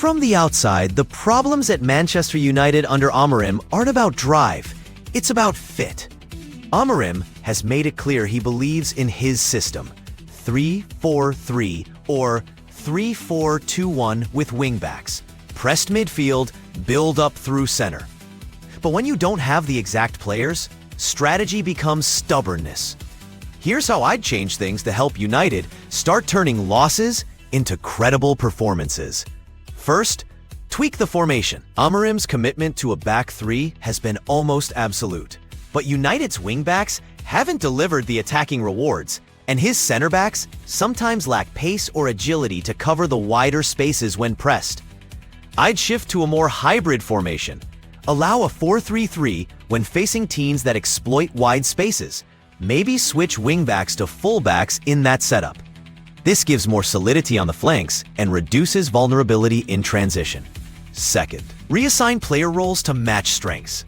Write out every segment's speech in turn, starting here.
From the outside, the problems at Manchester United under Amorim aren't about drive, it's about fit. Amorim has made it clear he believes in his system, 3-4-3 or 3-4-2-1 with wingbacks, pressed midfield, build up through center. But when you don't have the exact players, strategy becomes stubbornness. Here's how I'd change things to help United start turning losses into credible performances. First, tweak the formation. Amorim's commitment to a back three has been almost absolute, but United's wingbacks haven't delivered the attacking rewards, and his center backs sometimes lack pace or agility to cover the wider spaces when pressed. I'd shift to a more hybrid formation. Allow a 4-3-3 when facing teams that exploit wide spaces. Maybe switch wingbacks to fullbacks in that setup. This gives more solidity on the flanks and reduces vulnerability in transition. Second, reassign player roles to match strengths.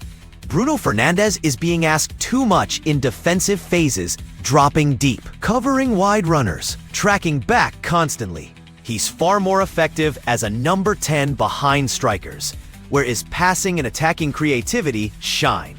Bruno Fernandes is being asked too much in defensive phases, dropping deep, covering wide runners, tracking back constantly. He's far more effective as a number 10 behind strikers, where his passing and attacking creativity shine.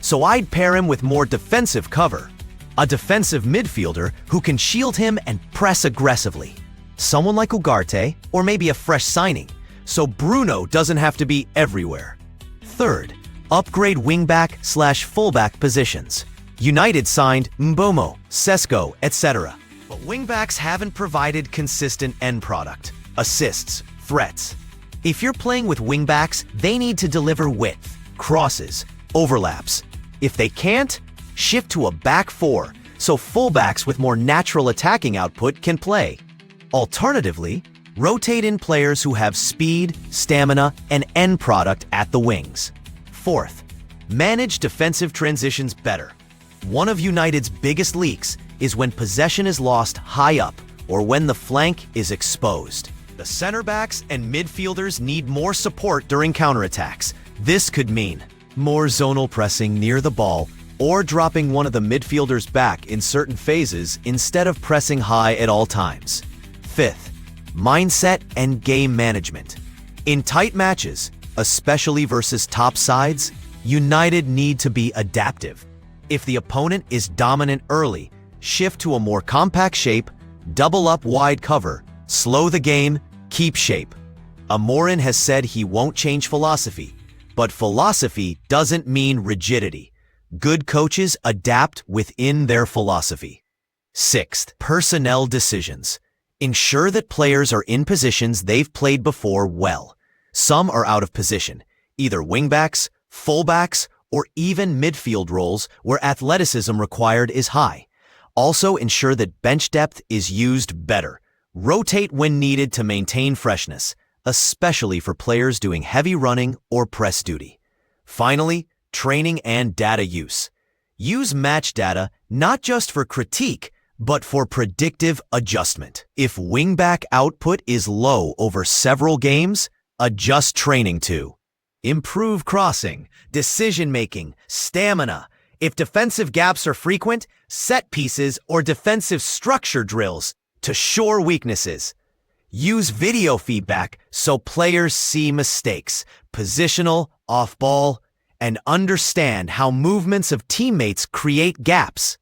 So I'd pair him with more defensive cover. A defensive midfielder who can shield him and press aggressively. Someone like Ugarte, or maybe a fresh signing, so Bruno doesn't have to be everywhere. Third, upgrade wingback/fullback positions. United signed Mbomo, Sesko, etc. But wingbacks haven't provided consistent end product, assists, threats. If you're playing with wingbacks, they need to deliver width, crosses, overlaps. If they can't, shift to a back four so fullbacks with more natural attacking output can play. Alternatively, rotate in players who have speed, stamina, and end product at the wings. Fourth, manage defensive transitions better. One of United's biggest leaks is when possession is lost high up or when the flank is exposed. The center backs and midfielders need more support during counterattacks. This could mean more zonal pressing near the ball or dropping one of the midfielders back in certain phases instead of pressing high at all times. Fifth, mindset and game management. In tight matches, especially versus top sides, United need to be adaptive. If the opponent is dominant early, shift to a more compact shape, double up wide cover, slow the game, keep shape. Amorim has said he won't change philosophy, but philosophy doesn't mean rigidity. Good coaches adapt within their philosophy. Sixth, personnel decisions. Ensure that players are in positions they've played before well. Some are out of position, either wingbacks, fullbacks, or even midfield roles where athleticism required is high. Also ensure that bench depth is used better. Rotate when needed to maintain freshness, especially for players doing heavy running or press duty. Finally, training and data use. Use match data not just for critique, but for predictive adjustment. If wingback output is low over several games, adjust training to improve crossing, decision-making, stamina. If defensive gaps are frequent, set pieces or defensive structure drills to shore weaknesses. Use video feedback so players see mistakes, positional, off-ball, and understand how movements of teammates create gaps.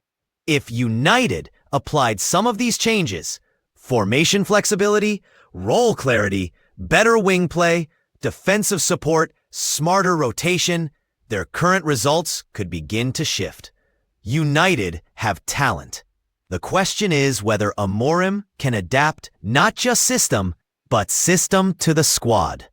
If United applied some of these changes, formation flexibility, role clarity, better wing play, defensive support, smarter rotation, their current results could begin to shift. United have talent. The question is whether Amorim can adapt not just system, but system to the squad.